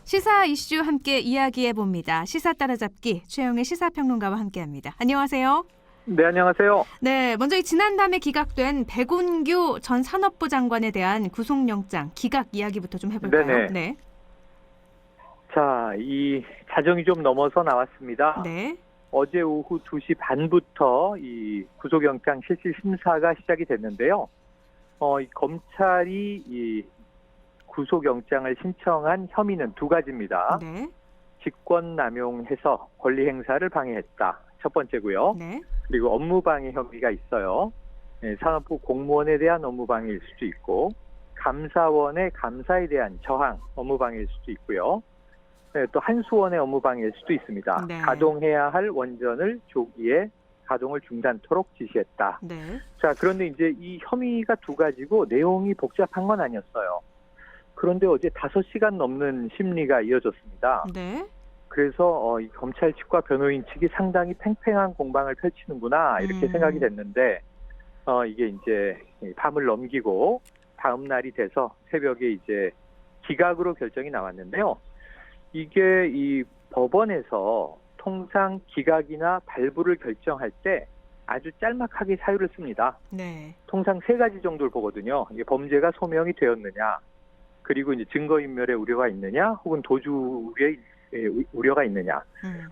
시사 이슈 함께 이야기해 봅니다. 시사 따라잡기 최영의 시사평론가와 함께합니다. 안녕하세요. 네, 안녕하세요. 네, 먼저 지난밤에 기각된 백운규 전 산업부 장관에 대한 구속영장 기각 이야기부터 좀 해볼까요? 네네. 네. 자, 이 자정이 좀 넘어서 나왔습니다. 네. 어제 오후 2시 반부터 이 구속영장 실질 심사가 시작이 됐는데요. 이 검찰이 이 구속영장을 신청한 혐의는 두 가지입니다. 네. 직권남용해서 권리행사를 방해했다. 첫 번째고요. 네. 그리고 업무방해 혐의가 있어요. 산업부 공무원에 대한 업무방해일 수도 있고 감사원의 감사에 대한 저항, 업무방해일 수도 있고요. 또 한수원의 업무방해일 수도 있습니다. 네. 가동해야 할 원전을 조기에 가동을 중단토록 지시했다. 네. 자, 그런데 이제 이 혐의가 두 가지고 내용이 복잡한 건 아니었어요. 그런데 어제 5시간 넘는 심리가 이어졌습니다. 네. 그래서 이 검찰 측과 변호인 측이 상당히 팽팽한 공방을 펼치는구나 이렇게 생각이 됐는데 이게 이제 밤을 넘기고 다음 날이 돼서 새벽에 이제 기각으로 결정이 나왔는데요. 이게 이 법원에서 통상 기각이나 발부를 결정할 때 아주 짤막하게 사유를 씁니다. 네. 통상 3가지 정도를 보거든요. 이게 범죄가 소명이 되었느냐, 그리고 이제 증거인멸의 우려가 있느냐, 혹은 도주의 우려가 있느냐.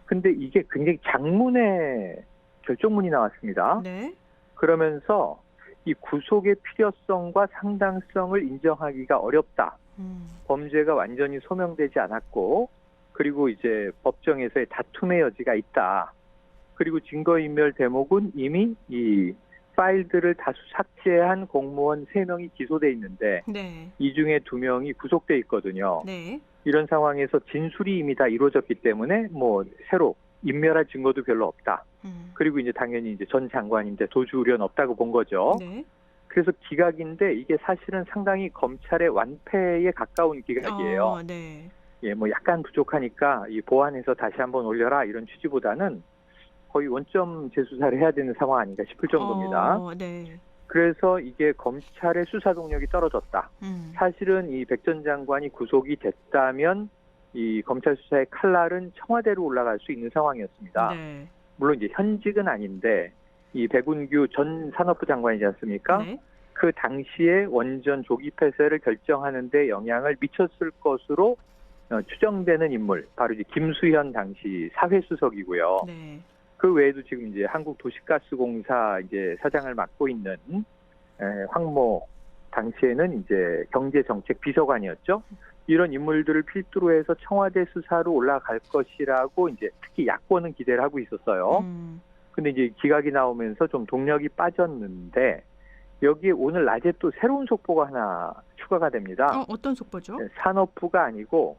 근데 이게 굉장히 장문의 결정문이 나왔습니다. 네. 그러면서 이 구속의 필요성과 상당성을 인정하기가 어렵다. 범죄가 완전히 소명되지 않았고, 그리고 이제 법정에서의 다툼의 여지가 있다. 그리고 증거인멸 대목은 이미 이 파일들을 다수 삭제한 공무원 3명이 기소돼 있는데 네. 이 중에 2명이 구속돼 있거든요. 네. 이런 상황에서 진술이 이미 다 이루어졌기 때문에 뭐 새로 인멸할 증거도 별로 없다. 그리고 이제 당연히 이제 전 장관인데 도주 우려는 없다고 본 거죠. 네. 그래서 기각인데 이게 사실은 상당히 검찰의 완패에 가까운 기각이에요. 네. 예, 뭐 약간 부족하니까 이 보완해서 다시 한번 올려라 이런 취지보다는 거의 원점 재수사를 해야 되는 상황 아닌가 싶을 정도입니다. 네. 그래서 이게 검찰의 수사 동력이 떨어졌다. 사실은 이 백 전 장관이 구속이 됐다면 이 검찰 수사의 칼날은 청와대로 올라갈 수 있는 상황이었습니다. 네. 물론 이제 현직은 아닌데 이 백운규 전 산업부 장관이지 않습니까? 네. 그 당시에 원전 조기 폐쇄를 결정하는 데 영향을 미쳤을 것으로 추정되는 인물, 바로 이제 김수현 당시 사회수석이고요. 네. 그 외에도 지금 이제 한국도시가스공사 이제 사장을 맡고 있는 황모 당시에는 이제 경제정책 비서관이었죠. 이런 인물들을 필두로 해서 청와대 수사로 올라갈 것이라고 이제 특히 야권은 기대를 하고 있었어요. 근데 이제 기각이 나오면서 좀 동력이 빠졌는데 여기에 오늘 낮에 또 새로운 속보가 하나 추가가 됩니다. 어떤 속보죠? 산업부가 아니고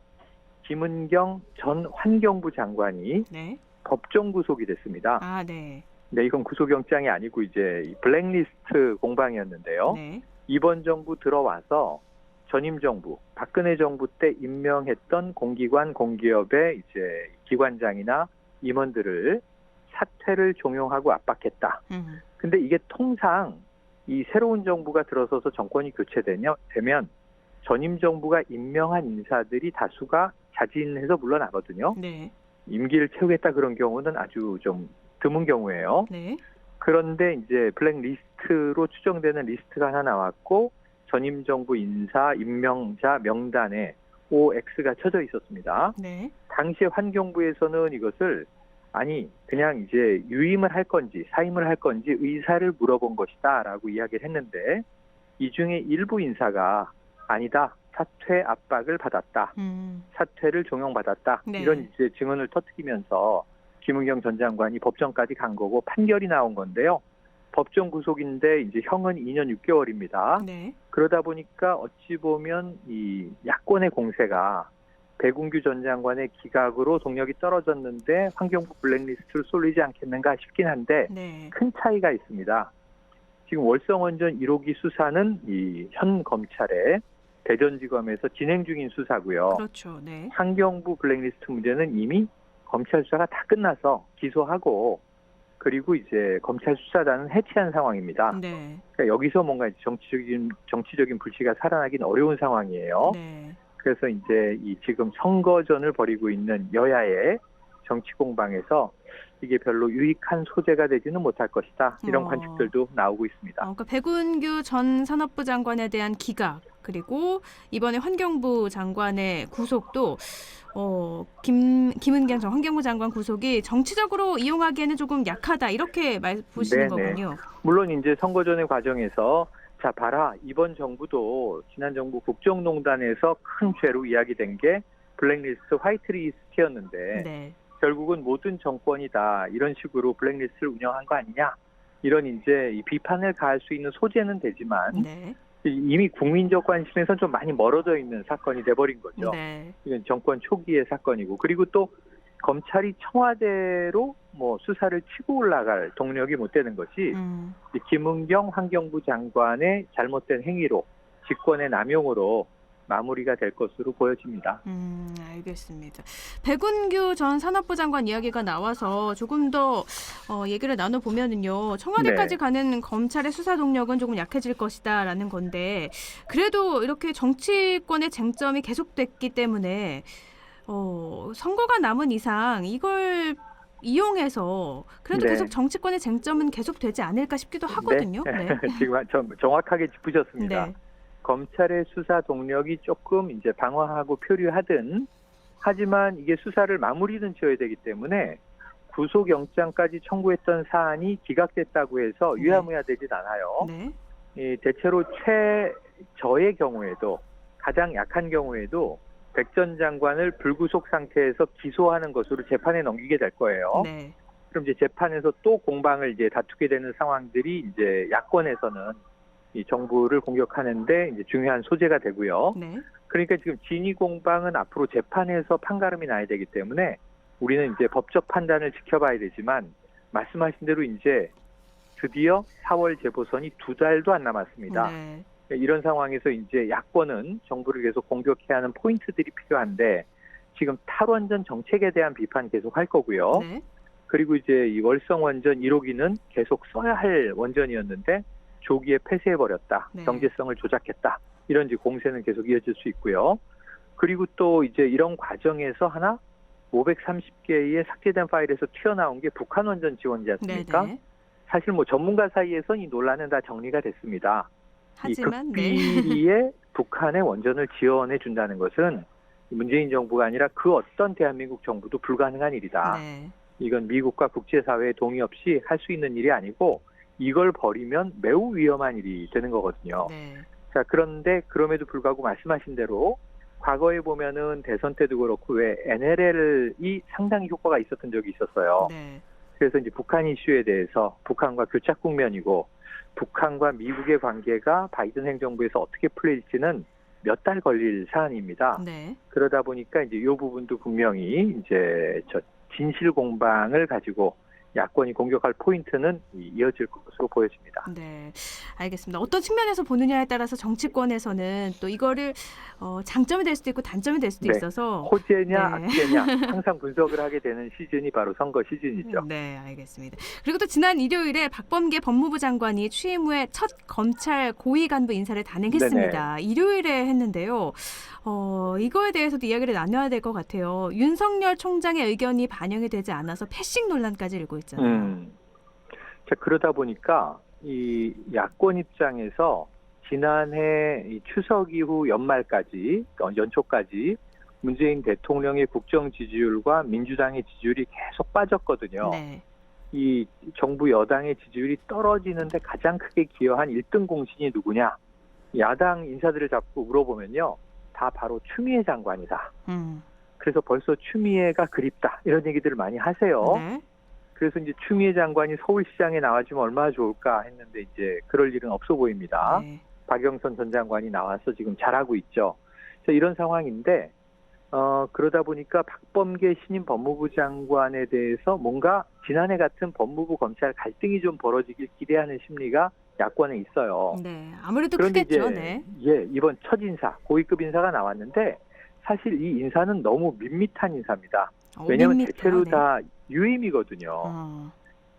김은경 전 환경부 장관이 네. 법정 구속이 됐습니다. 네. 네, 이건 구속영장이 아니고 이제 블랙리스트 공방이었는데요. 네. 이번 정부 들어와서 전임 정부, 박근혜 정부 때 임명했던 공기관, 공기업의 이제 기관장이나 임원들을 사퇴를 종용하고 압박했다. 근데 이게 통상 이 새로운 정부가 들어서서 정권이 교체되면 전임 정부가 임명한 인사들이 다수가 자진해서 물러나거든요. 네. 임기를 채우겠다 그런 경우는 아주 좀 드문 경우예요. 네. 그런데 이제 블랙리스트로 추정되는 리스트가 하나 나왔고 전임 정부 인사 임명자 명단에 OX가 쳐져 있었습니다. 네. 당시에 환경부에서는 이것을 그냥 이제 유임을 할 건지 사임을 할 건지 의사를 물어본 것이다라고 이야기를 했는데 이 중에 일부 인사가 아니다. 사퇴 압박을 받았다. 사퇴를 종용받았다. 네. 이런 이제 증언을 터뜨리면서 김은경 전 장관이 법정까지 간 거고 판결이 나온 건데요. 법정 구속인데 이제 형은 2년 6개월입니다. 네. 그러다 보니까 어찌 보면 이 야권의 공세가 백운규 전 장관의 기각으로 동력이 떨어졌는데 환경부 블랙리스트를 쏠리지 않겠는가 싶긴 한데 네. 큰 차이가 있습니다. 지금 월성원전 1호기 수사는 이 현 검찰의 대전지검에서 진행 중인 수사고요. 그렇죠. 네. 환경부 블랙리스트 문제는 이미 검찰 수사가 다 끝나서 기소하고 그리고 이제 검찰 수사단은 해체한 상황입니다. 네. 그러니까 여기서 뭔가 정치적인 불씨가 살아나긴 어려운 상황이에요. 네. 그래서 이제 이 지금 선거전을 벌이고 있는 여야의 정치 공방에서 이게 별로 유익한 소재가 되지는 못할 것이다. 이런 관측들도 나오고 있습니다. 그러니까 백운규 전 산업부 장관에 대한 기각, 그리고 이번에 환경부 장관의 구속도 김은경 전 환경부 장관 구속이 정치적으로 이용하기에는 조금 약하다, 이렇게 보시는 거군요. 물론 이제 선거전의 과정에서 자 봐라, 이번 정부도 지난 정부 국정농단에서 큰 죄로 이야기된 게 블랙리스트, 화이트리스트였는데 네. 결국은 모든 정권이다, 이런 식으로 블랙리스트를 운영한 거 아니냐, 이런 이제 이 비판을 가할 수 있는 소재는 되지만 네. 이미 국민적 관심에서 좀 많이 멀어져 있는 사건이 돼버린 거죠. 네. 이건 정권 초기의 사건이고, 그리고 또 검찰이 청와대로 뭐 수사를 치고 올라갈 동력이 못 되는 것이 이 김은경 환경부 장관의 잘못된 행위로, 직권의 남용으로 마무리가 될 것으로 보여집니다. 알겠습니다. 백운규 전 산업부 장관 이야기가 나와서 조금 더 얘기를 나눠보면은요. 청와대까지 가는 검찰의 수사 동력은 조금 약해질 것이다라는 건데, 그래도 이렇게 정치권의 쟁점이 계속됐기 때문에 선거가 남은 이상 이걸 이용해서 그래도 계속 정치권의 쟁점은 계속되지 않을까 싶기도 하거든요. 네. 지금 정확하게 짚으셨습니다. 네. 검찰의 수사 동력이 조금 이제 방어하고 표류하든, 하지만 이게 수사를 마무리는 지어야 되기 때문에 구속영장까지 청구했던 사안이 기각됐다고 해서 유야무야되진 않아요. 네. 대체로 최저의 경우에도, 가장 약한 경우에도 백 전 장관을 불구속 상태에서 기소하는 것으로 재판에 넘기게 될 거예요. 네. 그럼 이제 재판에서 또 공방을 이제 다투게 되는 상황들이 이제 야권에서는 이 정부를 공격하는데 이제 중요한 소재가 되고요. 네. 그러니까 지금 진위 공방은 앞으로 재판에서 판가름이 나야 되기 때문에 우리는 이제 법적 판단을 지켜봐야 되지만, 말씀하신 대로 이제 드디어 4월 재보선이 2달도 안 남았습니다. 네. 이런 상황에서 이제 야권은 정부를 계속 공격해야 하는 포인트들이 필요한데, 지금 탈원전 정책에 대한 비판 계속 할 거고요. 네. 그리고 이제 이 월성 원전 1호기는 계속 써야 할 원전이었는데 조기에 폐쇄해버렸다. 네. 경제성을 조작했다. 이런 이제 공세는 계속 이어질 수 있고요. 그리고 또 이제 이런 과정에서 하나 530개의 삭제된 파일에서 튀어나온 게 북한 원전 지원이지 않습니까? 네네. 사실 뭐 전문가 사이에선 이 논란은 다 정리가 됐습니다. 하지만 이 극비리에 북한의 원전을 지원해 준다는 것은 문재인 정부가 아니라 그 어떤 대한민국 정부도 불가능한 일이다. 네. 이건 미국과 국제사회의 동의 없이 할 수 있는 일이 아니고, 이걸 벌이면 매우 위험한 일이 되는 거거든요. 네. 자, 그런데 그럼에도 불구하고 말씀하신 대로 과거에 보면은 대선 때도 그렇고 왜 NLL이 상당히 효과가 있었던 적이 있었어요. 네. 그래서 이제 북한 이슈에 대해서 북한과 교착 국면이고, 북한과 미국의 관계가 바이든 행정부에서 어떻게 풀릴지는 몇 달 걸릴 사안입니다. 네. 그러다 보니까 이제 이 부분도 분명히 이제 진실 공방을 가지고 야권이 공격할 포인트는 이어질 것으로 보여집니다. 네, 알겠습니다. 어떤 측면에서 보느냐에 따라서 정치권에서는 또 이거를 장점이 될 수도 있고 단점이 될 수도 있어서 호재냐 악재냐 항상 분석을 하게 되는 시즌이 바로 선거 시즌이죠. 네, 알겠습니다. 그리고 또 지난 일요일에 박범계 법무부 장관이 취임 후에 첫 검찰 고위 간부 인사를 단행했습니다. 네네. 일요일에 했는데요. 이거에 대해서도 이야기를 나눠야 될 것 같아요. 윤석열 총장의 의견이 반영이 되지 않아서 패싱 논란까지 일고 있잖아요. 자, 그러다 보니까 이 야권 입장에서 지난해 이 추석 이후 연말까지, 연초까지 문재인 대통령의 국정 지지율과 민주당의 지지율이 계속 빠졌거든요. 네. 이 정부 여당의 지지율이 떨어지는데 가장 크게 기여한 1등 공신이 누구냐? 야당 인사들을 잡고 물어보면요, 다 바로 추미애 장관이다. 그래서 벌써 추미애가 그립다, 이런 얘기들을 많이 하세요. 네. 그래서 이제 추미애 장관이 서울시장에 나와주면 얼마나 좋을까 했는데 이제 그럴 일은 없어 보입니다. 네. 박영선 전 장관이 나와서 지금 잘하고 있죠. 그래서 이런 상황인데 그러다 보니까 박범계 신임 법무부 장관에 대해서 뭔가 지난해 같은 법무부 검찰 갈등이 좀 벌어지길 기대하는 심리가 야권에 있어요. 네, 아무래도 그런데 크겠죠. 이제 이번 첫 인사, 고위급 인사가 나왔는데 사실 이 인사는 너무 밋밋한 인사입니다. 왜냐하면 대체로 다 유임이거든요.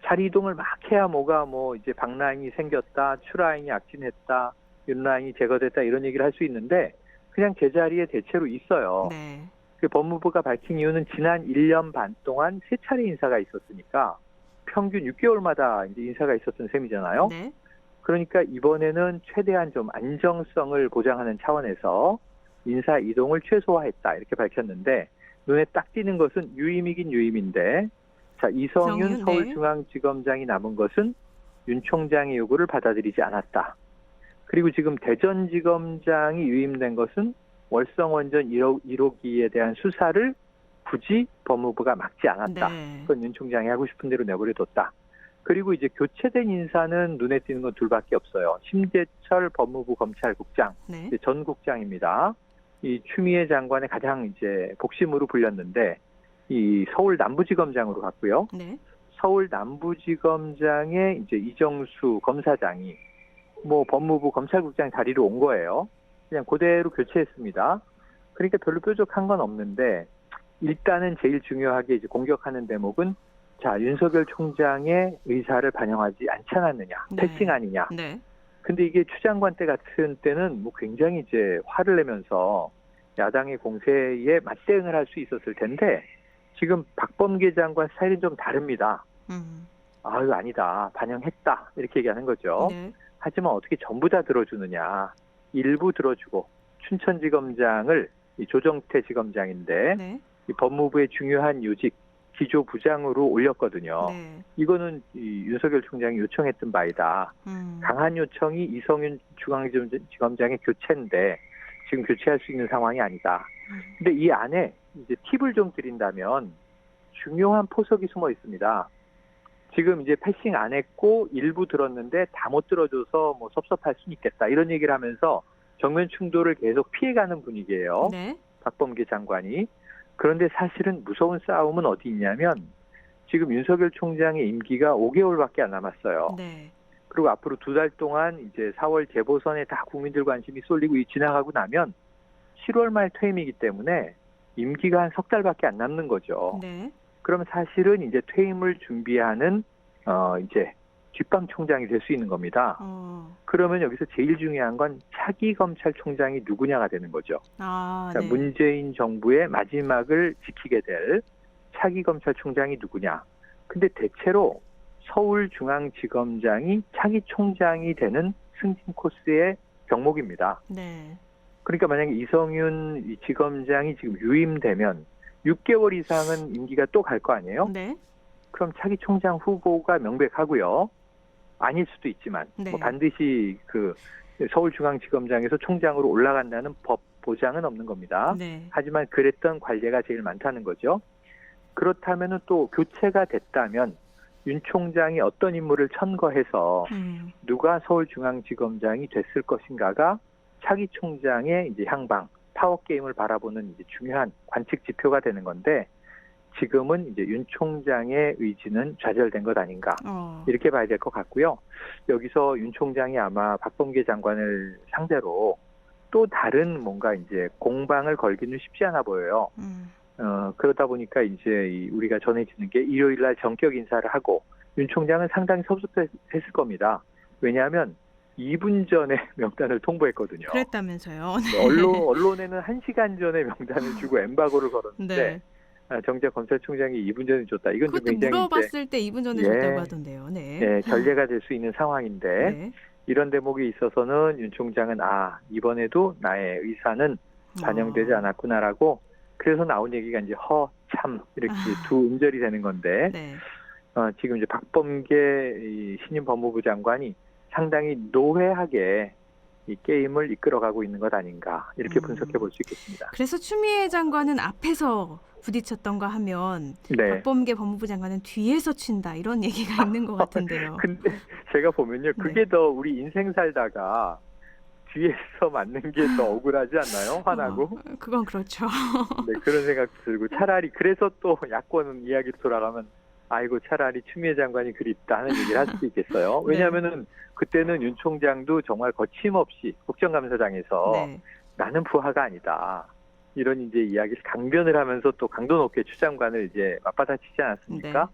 자리 이동을 막 해야 뭐가 이제 박라인이 생겼다, 추라인이 악진했다, 윤라인이 제거됐다, 이런 얘기를 할 수 있는데 그냥 제자리에 대체로 있어요. 네. 그 법무부가 밝힌 이유는 지난 1년 반 동안 3차례 인사가 있었으니까 평균 6개월마다 이제 인사가 있었던 셈이잖아요. 네. 그러니까 이번에는 최대한 좀 안정성을 보장하는 차원에서 인사 이동을 최소화했다 이렇게 밝혔는데 눈에 딱 띄는 것은 유임이긴 유임인데 자 이성윤 네. 서울중앙지검장이 남은 것은 윤 총장의 요구를 받아들이지 않았다. 그리고 지금 대전지검장이 유임된 것은 월성원전 1호기에 대한 수사를 굳이 법무부가 막지 않았다. 네. 그건 윤 총장이 하고 싶은 대로 내버려뒀다. 그리고 이제 교체된 인사는 눈에 띄는 건 둘밖에 없어요. 심재철 법무부 검찰국장, 네. 전 국장입니다. 이 추미애 장관의 가장 이제 복심으로 불렸는데 이 서울 남부지검장으로 갔고요. 네. 서울 남부지검장의 이제 이정수 검사장이 뭐 법무부 검찰국장 자리로 온 거예요. 그냥 그대로 교체했습니다. 그러니까 별로 뾰족한 건 없는데 일단은 제일 중요하게 이제 공격하는 대목은 자 윤석열 총장의 의사를 반영하지 않지 않았느냐, 네. 패싱 아니냐. 네. 근데 이게 추 장관 때 같은 때는 뭐 굉장히 이제 화를 내면서 야당의 공세에 맞대응을 할 수 있었을 텐데 지금 박범계 장관 스타일은 좀 다릅니다. 아유 아니다 반영했다 이렇게 얘기하는 거죠. 네. 하지만 어떻게 전부 다 들어주느냐. 일부 들어주고 춘천지검장을 이 조정태 지검장인데 네. 이 법무부의 중요한 요직 기조부장으로 올렸거든요. 네. 이거는 이 윤석열 총장이 요청했던 바이다. 강한 요청이 이성윤 중앙지검장의 교체인데 지금 교체할 수 있는 상황이 아니다. 근데 이 안에 이제 팁을 좀 드린다면 중요한 포석이 숨어 있습니다. 지금 이제 패싱 안 했고 일부 들었는데 다 못 들어줘서 뭐 섭섭할 수는 있겠다. 이런 얘기를 하면서 정면 충돌을 계속 피해가는 분위기예요. 네. 박범계 장관이. 그런데 사실은 무서운 싸움은 어디 있냐면 지금 윤석열 총장의 임기가 5개월밖에 안 남았어요. 네. 그리고 앞으로 2달 동안 이제 4월 재보선에 다 국민들 관심이 쏠리고 지나가고 나면 7월 말 퇴임이기 때문에 임기가 한 3달밖에 안 남는 거죠. 네. 그러면 사실은 이제 퇴임을 준비하는 이제 뒷방 총장이 될 수 있는 겁니다. 그러면 여기서 제일 중요한 건 차기 검찰총장이 누구냐가 되는 거죠. 그러니까 네. 문재인 정부의 마지막을 지키게 될 차기 검찰총장이 누구냐. 근데 대체로 서울중앙지검장이 차기 총장이 되는 승진 코스의 경목입니다. 네. 그러니까 만약에 이성윤 지검장이 지금 유임되면 6개월 이상은 임기가 또 갈 거 아니에요? 네. 그럼 차기 총장 후보가 명백하고요. 아닐 수도 있지만 네. 뭐 반드시 그 서울중앙지검장에서 총장으로 올라간다는 법 보장은 없는 겁니다. 네. 하지만 그랬던 관례가 제일 많다는 거죠. 그렇다면 또 교체가 됐다면 윤 총장이 어떤 인물을 천거해서 누가 서울중앙지검장이 됐을 것인가가 차기 총장의 이제 향방, 파워 게임을 바라보는 이제 중요한 관측 지표가 되는 건데 지금은 이제 윤 총장의 의지는 좌절된 것 아닌가 이렇게 봐야 될 것 같고요. 여기서 윤 총장이 아마 박범계 장관을 상대로 또 다른 뭔가 이제 공방을 걸기는 쉽지 않아 보여요. 그러다 보니까 이제 우리가 전해지는 게 일요일 날 전격 인사를 하고 윤 총장은 상당히 섭섭했을 겁니다. 왜냐하면 2분 전에 명단을 통보했거든요. 그랬다면서요. 네. 언론에는 1시간 전에 명단을 주고 엠바고를 걸었는데 네. 정작 검찰총장이 2분 전에 줬다. 이건 좀 그것도 굉장히 물어봤을 때 2분 전에 줬다고 하던데요. 네. 네, 결례가 될 수 있는 상황인데 네. 이런 대목에 있어서는 윤 총장은 이번에도 나의 의사는 반영되지 않았구나라고 그래서 나온 얘기가 이제 참 이렇게 두 음절이 되는 건데 네. 지금 이제 박범계 신임 법무부 장관이 상당히 노회하게 이 게임을 이끌어가고 있는 것 아닌가 이렇게 분석해 볼 수 있겠습니다. 그래서 추미애 장관은 앞에서 부딪혔던가 하면 네. 박범계 법무부 장관은 뒤에서 친다 이런 얘기가 있는 것 같은데요. 근데 제가 보면요. 그게 더 우리 인생 살다가 뒤에서 맞는 게 더 억울하지 않나요? 화나고. 그건 그렇죠. 네, 그런 생각도 들고 차라리 그래서 또 야권 이야기로 돌아가면 아이고 차라리 추미애 장관이 그립다 하는 얘기를 할 수도 있겠어요. 왜냐하면은 그때는 윤 총장도 정말 거침없이 국정감사장에서 나는 부하가 아니다. 이런 이제 이야기를 강변을 하면서 또 강도 높게 추 장관을 이제 맞받아치지 않았습니까?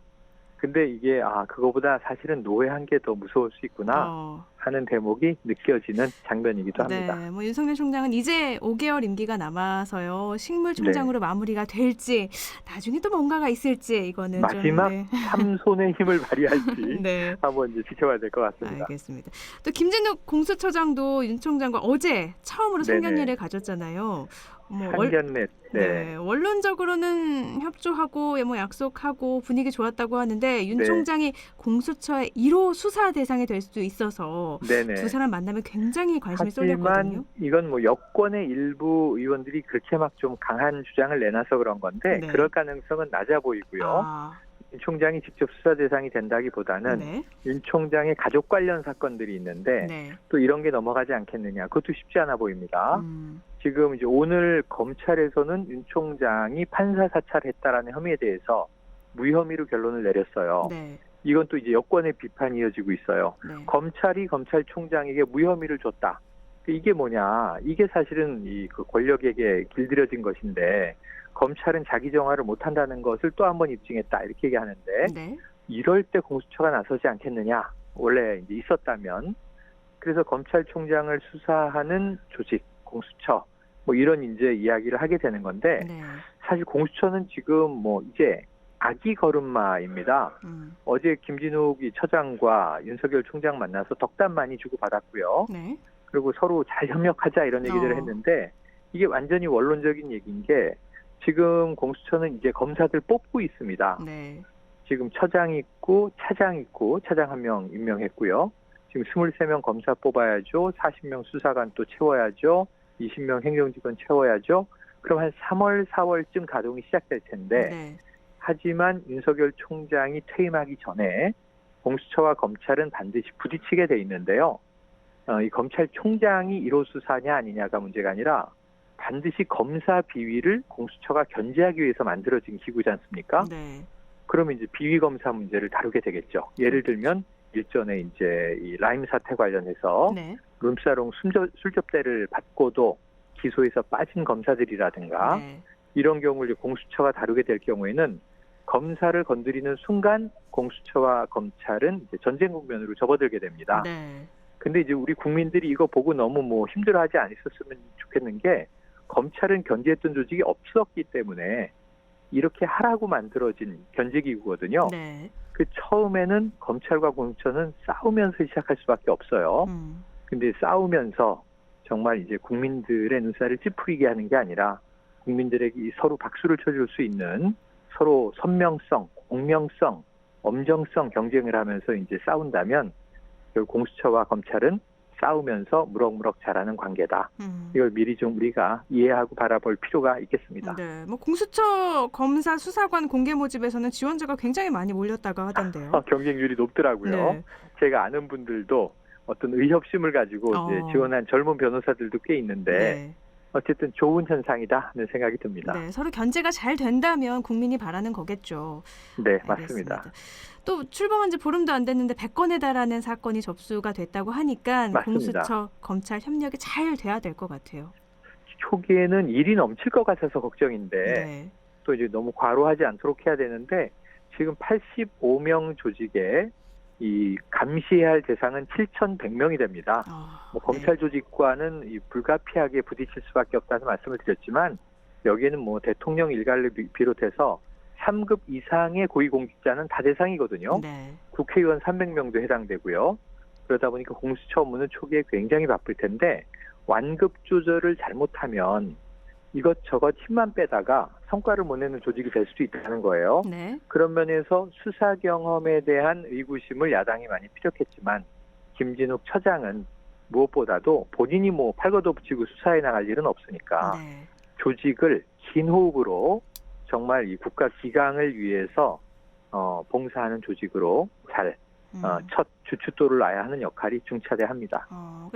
근데 이게 그거보다 사실은 노회한 게 더 무서울 수 있구나 하는 대목이 느껴지는 장면이기도 합니다. 네, 뭐 윤석열 총장은 이제 5개월 임기가 남아서요. 식물총장으로 마무리가 될지 나중에 또 뭔가가 있을지 이거는 마지막 좀, 네. 삼손의 힘을 발휘할지 네. 한번 이제 지켜봐야 될 것 같습니다. 알겠습니다. 또 김진욱 공수처장도 윤 총장과 어제 처음으로 상견례를 가졌잖아요. 뭐 상견례. 네, 원론적으로는 협조하고 뭐 약속하고 분위기 좋았다고 하는데 윤 네. 총장이 공수처의 1호 수사 대상이 될 수도 있어서 네네. 두 사람 만나면 굉장히 관심이 쏠렸거든요. 하지만 이건 뭐 여권의 일부 의원들이 그렇게 막 좀 강한 주장을 내놔서 그런 건데 네. 그럴 가능성은 낮아 보이고요. 윤 총장이 직접 수사 대상이 된다기보다는 네. 윤 총장의 가족 관련 사건들이 있는데 네. 또 이런 게 넘어가지 않겠느냐. 그것도 쉽지 않아 보입니다. 지금 이제 오늘 검찰에서는 윤 총장이 판사 사찰했다라는 혐의에 대해서 무혐의로 결론을 내렸어요. 네. 이건 또 이제 여권의 비판이 이어지고 있어요. 네. 검찰이 검찰총장에게 무혐의를 줬다. 이게 뭐냐? 이게 사실은 이 그 권력에게 길들여진 것인데 검찰은 자기 정화를 못한다는 것을 또 한 번 입증했다. 이렇게 얘기하는데 네. 이럴 때 공수처가 나서지 않겠느냐? 원래 이제 있었다면 그래서 검찰총장을 수사하는 조직 공수처 뭐 이런 이제 이야기를 하게 되는 건데 네. 사실 공수처는 지금 뭐 이제 아기 걸음마입니다. 어제 김진욱이 처장과 윤석열 총장 만나서 덕담 많이 주고받았고요. 네. 그리고 서로 잘 협력하자 이런 얘기들을 했는데 이게 완전히 원론적인 얘기인 게 지금 공수처는 이제 검사들 뽑고 있습니다. 네. 지금 처장 있고 차장 있고 차장 1명 임명했고요. 지금 23명 검사 뽑아야죠. 40명 수사관 또 채워야죠. 20명 행정직원 채워야죠. 그럼 한 3월, 4월쯤 가동이 시작될 텐데 네. 하지만 윤석열 총장이 퇴임하기 전에 공수처와 검찰은 반드시 부딪히게 돼 있는데요. 이 검찰총장이 1호 수사냐 아니냐가 문제가 아니라 반드시 검사 비위를 공수처가 견제하기 위해서 만들어진 기구지 않습니까? 네. 그러면 이제 비위 검사 문제를 다루게 되겠죠. 예를 들면 일전에 이제 이 라임 사태 관련해서 네. 룸사롱 술접대를 받고도 기소에서 빠진 검사들이라든가 네. 이런 경우를 공수처가 다루게 될 경우에는 검사를 건드리는 순간 공수처와 검찰은 이제 전쟁 국면으로 접어들게 됩니다. 네. 근데 이제 우리 국민들이 이거 보고 너무 뭐 힘들어하지 않으셨으면 좋겠는 게 검찰은 견제했던 조직이 없었기 때문에 이렇게 하라고 만들어진 견제기구거든요. 네. 그 처음에는 검찰과 공수처는 싸우면서 시작할 수밖에 없어요. 근데 싸우면서 정말 이제 국민들의 눈살을 찌푸리게 하는 게 아니라 국민들에게 서로 박수를 쳐줄 수 있는 서로 선명성, 공명성, 엄정성 경쟁을 하면서 이제 싸운다면 결국 공수처와 검찰은 싸우면서 무럭무럭 자라는 관계다. 이걸 미리 좀 우리가 이해하고 바라볼 필요가 있겠습니다. 네, 뭐 공수처 검사 수사관 공개 모집에서는 지원자가 굉장히 많이 몰렸다고 하던데요. 경쟁률이 높더라고요. 네. 제가 아는 분들도 어떤 의협심을 가지고 이제 지원한 젊은 변호사들도 꽤 있는데 네. 어쨌든 좋은 현상이다 하는 생각이 듭니다. 네, 서로 견제가 잘 된다면 국민이 바라는 거겠죠. 네, 알겠습니다. 맞습니다. 또 출범한 지 보름도 안 됐는데 100건에 달하는 사건이 접수가 됐다고 하니까 맞습니다. 공수처 검찰 협력이 잘 돼야 될 것 같아요. 초기에는 일이 넘칠 것 같아서 걱정인데 네. 또 이제 너무 과로하지 않도록 해야 되는데 지금 85명 조직에 이 감시해야 할 대상은 7,100명이 됩니다. 뭐 검찰 조직과는 이 불가피하게 부딪힐 수밖에 없다는 말씀을 드렸지만 여기에는 뭐 대통령 일가를 비롯해서 3급 이상의 고위공직자는 다 대상이거든요. 네. 국회의원 300명도 해당되고요. 그러다 보니까 공수처 업무는 초기에 굉장히 바쁠 텐데 완급 조절을 잘못하면 이것저것 힘만 빼다가 성과를 못 내는 조직이 될 수도 있다는 거예요. 네. 그런 면에서 수사 경험에 대한 의구심을 야당이 많이 피력했지만 김진욱 처장은 무엇보다도 본인이 뭐 팔걷어붙이고 수사에 나갈 일은 없으니까 네. 조직을 긴 호흡으로 정말 이 국가 기강을 위해서 봉사하는 조직으로 잘 첫 주춧돌을 놔야 하는 역할이 중차대합니다.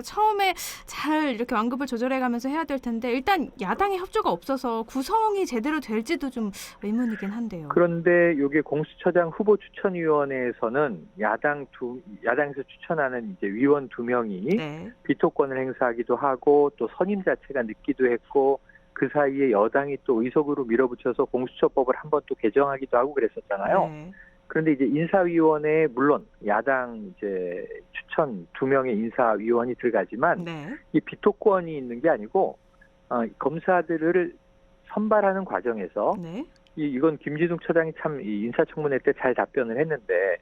처음에 잘 이렇게 완급을 조절해가면서 해야 될 텐데 일단 야당의 협조가 없어서 구성이 제대로 될지도 좀 의문이긴 한데요. 그런데 이게 공수처장 후보 추천위원회에서는 야당에서 추천하는 이제 위원 2명이 네. 비토권을 행사하기도 하고 또 선임 자체가 늦기도 했고 그 사이에 여당이 또 의석으로 밀어붙여서 공수처법을 한번 또 개정하기도 하고 그랬었잖아요. 네. 그런데 이제 인사위원회에 물론 야당 이제 추천 2명의 인사위원이 들어가지만 네. 이 비토권이 있는 게 아니고 검사들을 선발하는 과정에서 네. 이건 김진욱 처장이 참 이 인사청문회 때 잘 답변을 했는데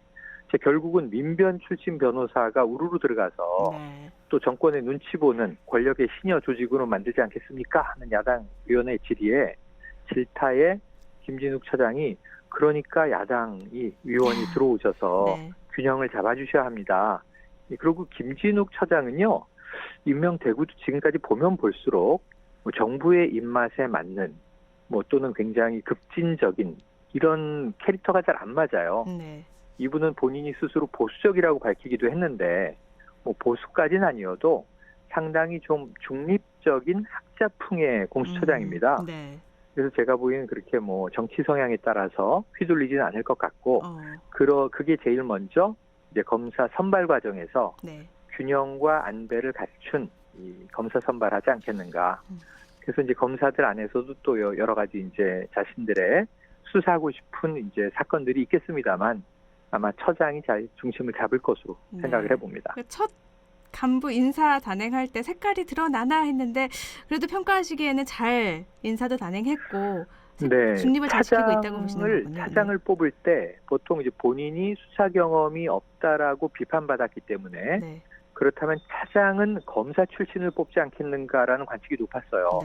결국은 민변 출신 변호사가 우르르 들어가서 네. 또 정권의 눈치 보는 권력의 시녀 조직으로 만들지 않겠습니까? 하는 야당 의원의 질의에 질타에 김진욱 처장이 그러니까 야당이 위원이 들어오셔서 네. 균형을 잡아주셔야 합니다. 그리고 김진욱 처장은요. 임명되고 지금까지 보면 볼수록 뭐 정부의 입맛에 맞는 또는 굉장히 급진적인 이런 캐릭터가 잘 안 맞아요. 네. 이분은 본인이 스스로 보수적이라고 밝히기도 했는데 보수까지는 아니어도 상당히 좀 중립적인 학자풍의 공수처장입니다. 네. 그래서 제가 보기에는 그렇게 정치 성향에 따라서 휘둘리지는 않을 것 같고 그게 제일 먼저 이제 검사 선발 과정에서 네. 균형과 안배를 갖춘 이 검사 선발하지 않겠는가. 그래서 이제 검사들 안에서도 또 여러 가지 이제 자신들의 수사하고 싶은 이제 사건들이 있겠습니다만 아마 처장이 잘 중심을 잡을 것으로 생각을 해봅니다. 첫 간부 인사 단행할 때 색깔이 드러나나 했는데 그래도 평가하시기에는 잘 인사도 단행했고 중립을 잘 지키고 있다고 보시는 거군요. 차장을 뽑을 때 보통 이제 본인이 수사 경험이 없다라고 비판받았기 때문에 그렇다면 차장은 검사 출신을 뽑지 않겠는가라는 관측이 높았어요.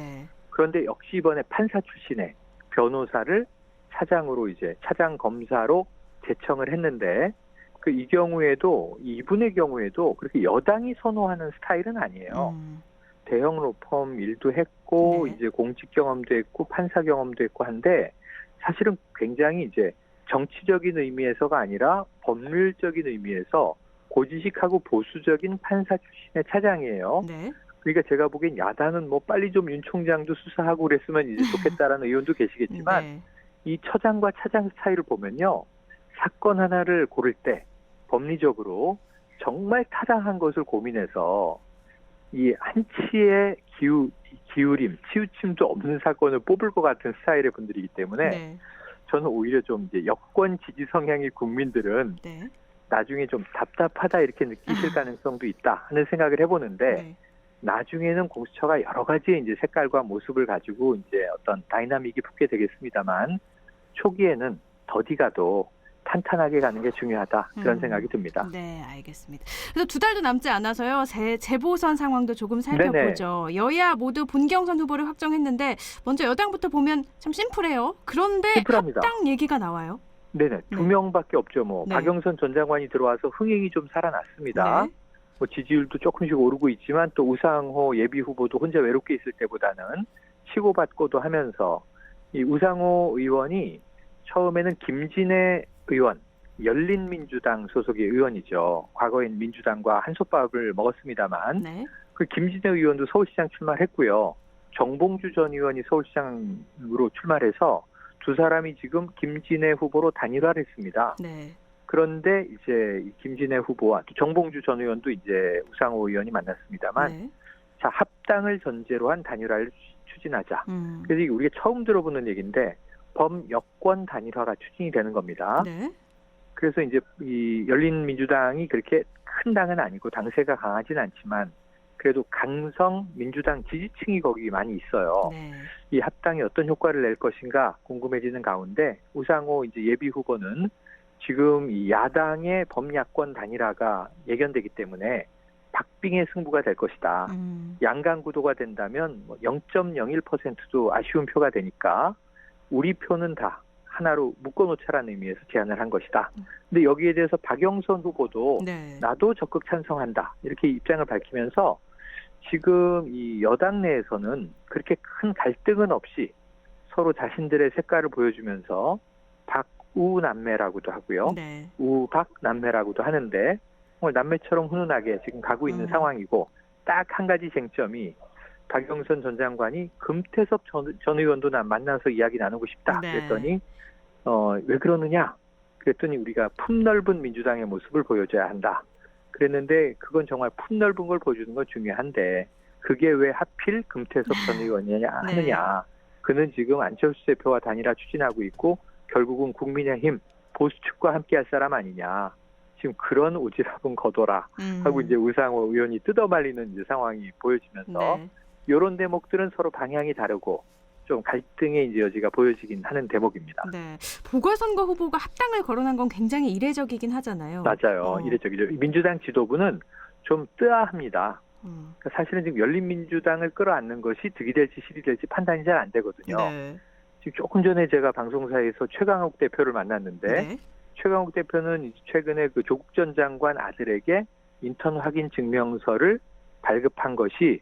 그런데 역시 이번에 판사 출신의 변호사를 차장으로 이제 차장 검사로 제청을 했는데 이 경우에도 이분의 경우에도 그렇게 여당이 선호하는 스타일은 아니에요. 대형 로펌 일도 했고 이제 공직 경험도 했고 판사 경험도 했고 한데 사실은 굉장히 이제 정치적인 의미에서가 아니라 법률적인 의미에서 고지식하고 보수적인 판사 출신의 차장이에요. 그러니까 제가 보기엔 야당은 빨리 좀 윤 총장도 수사하고 그랬으면 이제 좋겠다라는 의원도 계시겠지만 이 처장과 차장 스타일을 보면요. 사건 하나를 고를 때 법리적으로 정말 타당한 것을 고민해서 이 한치의 기울임, 치우침도 없는 사건을 뽑을 것 같은 스타일의 분들이기 때문에 저는 오히려 좀 이제 여권 지지 성향의 국민들은 나중에 좀 답답하다 이렇게 느끼실 가능성도 있다 하는 생각을 해보는데 나중에는 공수처가 여러 가지 이제 색깔과 모습을 가지고 이제 어떤 다이나믹이 붙게 되겠습니다만 초기에는 더디 가도 탄탄하게 가는 게 중요하다 그런 생각이 듭니다. 네, 알겠습니다. 그래서 2달도 남지 않아서요. 재보선 상황도 조금 살펴보죠. 여야 모두 본경선 후보를 확정했는데 먼저 여당부터 보면 참 심플해요. 그런데 심플합니다. 합당 얘기가 나와요. 네네. 2명밖에 없죠. 박영선 전 장관이 들어와서 흥행이 좀 살아났습니다. 지지율도 조금씩 오르고 있지만 또 우상호 예비 후보도 혼자 외롭게 있을 때보다는 치고받고도 하면서 이 우상호 의원이 처음에는 김진애 의원, 열린민주당 소속의 의원이죠. 과거엔 민주당과 한솥밥을 먹었습니다만 그 김진애 의원도 서울시장 출마했고요. 정봉주 전 의원이 서울시장으로 출마해서 두 사람이 지금 김진애 후보로 단일화를 했습니다. 그런데 이제 김진애 후보와 또 정봉주 전 의원도 이제 우상호 의원이 만났습니다만 자, 합당을 전제로 한 단일화를 추진하자. 그래서 이게 우리가 처음 들어보는 얘기인데 범여권 단일화가 추진이 되는 겁니다. 그래서 이제 이 열린민주당이 그렇게 큰 당은 아니고 당세가 강하지는 않지만 그래도 강성 민주당 지지층이 거기 많이 있어요. 이 합당이 어떤 효과를 낼 것인가 궁금해지는 가운데 우상호 이제 예비 후보는 지금 이 야당의 범야권 단일화가 예견되기 때문에 박빙의 승부가 될 것이다. 양강 구도가 된다면 0.01%도 아쉬운 표가 되니까 우리 표는 다 하나로 묶어놓자라는 의미에서 제안을 한 것이다. 근데 여기에 대해서 박영선 후보도 나도 적극 찬성한다. 이렇게 입장을 밝히면서 지금 이 여당 내에서는 그렇게 큰 갈등은 없이 서로 자신들의 색깔을 보여주면서 박우남매라고도 하고요. 우박남매라고도 하는데 오늘 남매처럼 훈훈하게 지금 가고 있는 상황이고 딱 한 가지 쟁점이 박영선 전 장관이 금태섭 전 의원도 만나서 이야기 나누고 싶다. 그랬더니 왜 그러느냐? 그랬더니 우리가 품넓은 민주당의 모습을 보여줘야 한다. 그랬는데 그건 정말 품넓은 걸 보여주는 건 중요한데 그게 왜 하필 금태섭 전 의원이냐 하느냐. 그는 지금 안철수 대표와 단일화 추진하고 있고 결국은 국민의힘 보수측과 함께할 사람 아니냐. 지금 그런 오지랖은 거둬라 하고 이제 우상호 의원이 뜯어말리는 이제 상황이 보여지면서 네. 이런 대목들은 서로 방향이 다르고 좀 갈등의 이제 여지가 보여지긴 하는 대목입니다. 네. 보궐선거 후보가 합당을 거론한 건 굉장히 이례적이긴 하잖아요. 맞아요. 이례적이죠. 민주당 지도부는 좀 뜨아합니다. 그러니까 사실은 지금 열린민주당을 끌어안는 것이 득이 될지 실이 될지 판단이 잘 안 되거든요. 네. 지금 조금 전에 제가 방송사에서 최강욱 대표를 만났는데 네. 최강욱 대표는 최근에 그 조국 전 장관 아들에게 인턴 확인 증명서를 발급한 것이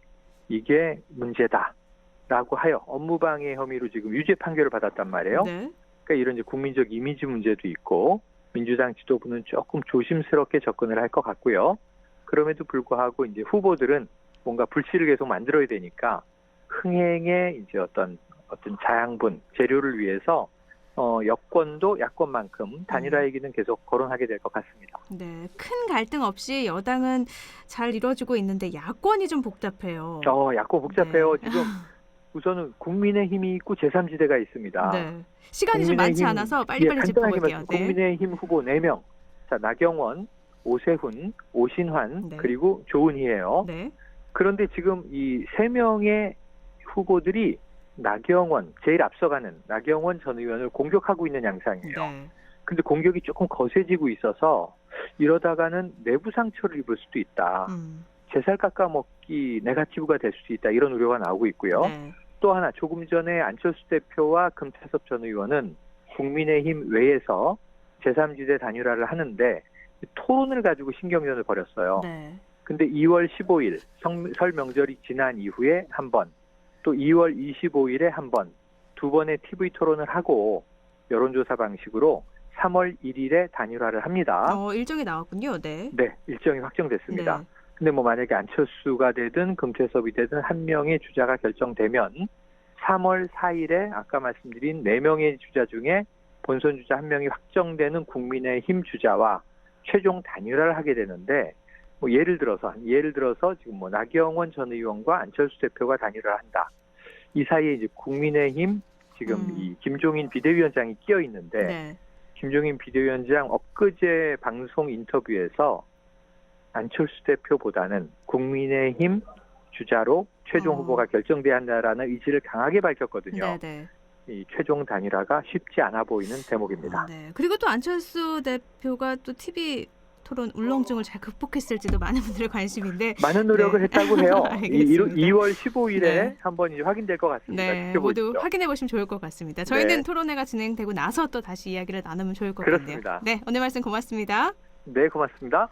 이게 문제다라고 하여 업무방해 혐의로 지금 유죄 판결을 받았단 말이에요. 네. 그러니까 이런 이제 국민적 이미지 문제도 있고 민주당 지도부는 조금 조심스럽게 접근을 할 것 같고요. 그럼에도 불구하고 이제 후보들은 뭔가 불씨를 계속 만들어야 되니까 흥행의 이제 어떤 자양분 재료를 위해서 여권도 야권만큼 단일화 얘기는 계속 거론하게 될 것 같습니다. 네, 큰 갈등 없이 여당은 잘 이루어지고 있는데 야권이 좀 복잡해요. 야권 복잡해요. 네. 지금 우선은 국민의힘이 있고 제3지대가 있습니다. 네. 시간이 좀 많지 않아서 빨리빨리 간단하게 짚어볼게요. 말씀, 국민의힘 후보 4명. 자, 나경원, 오세훈, 오신환, 네. 그리고 조은희예요. 네. 그런데 지금 이 3명의 후보들이 나경원, 제일 앞서가는 나경원 전 의원을 공격하고 있는 양상이에요. 네. 근데 공격이 조금 거세지고 있어서 이러다가는 내부 상처를 입을 수도 있다. 제살 깎아먹기 네거티브가 될 수도 있다. 이런 우려가 나오고 있고요. 네. 또 하나 조금 전에 안철수 대표와 금태섭 전 의원은 국민의힘 외에서 제3지대 단일화를 하는데 토론을 가지고 신경전을 벌였어요. 네. 근데 2월 15일 설 명절이 지난 이후에 한 번, 또 2월 25일에 한 번, 2번의 TV 토론을 하고 여론조사 방식으로 3월 1일에 단일화를 합니다. 일정이 나왔군요. 네. 네, 일정이 확정됐습니다. 네. 근데 뭐 만약에 안철수가 되든 금태섭이 되든 한 명의 주자가 결정되면 3월 4일에 아까 말씀드린 4명의 주자 중에 본선 주자 한 명이 확정되는 국민의힘 주자와 최종 단일화를 하게 되는데 뭐 예를 들어서 지금 뭐 나경원 전 의원과 안철수 대표가 단일화를 한다. 이 사이에 이제 국민의힘 지금 이 김종인 비대위원장이 끼어 있는데 네. 김종인 비대위원장 엊그제 방송 인터뷰에서 안철수 대표보다는 국민의힘 주자로 최종 후보가 결정돼야 한다라는 의지를 강하게 밝혔거든요. 네. 이 최종 단일화가 쉽지 않아 보이는 대목입니다. 네. 그리고 또 안철수 대표가 또 TV 토론 울렁증을 잘 극복했을지도 많은 분들의 관심인데 많은 노력을 네. 했다고 해요. 알겠습니다. 2월 15일에 네. 한번 이제 확인될 것 같습니다. 네, 지켜보시죠. 모두 확인해 보시면 좋을 것 같습니다. 저희는 네. 토론회가 진행되고 나서 또 다시 이야기를 나누면 좋을 것 그렇습니다. 같네요. 네, 오늘 말씀 고맙습니다. 네, 고맙습니다.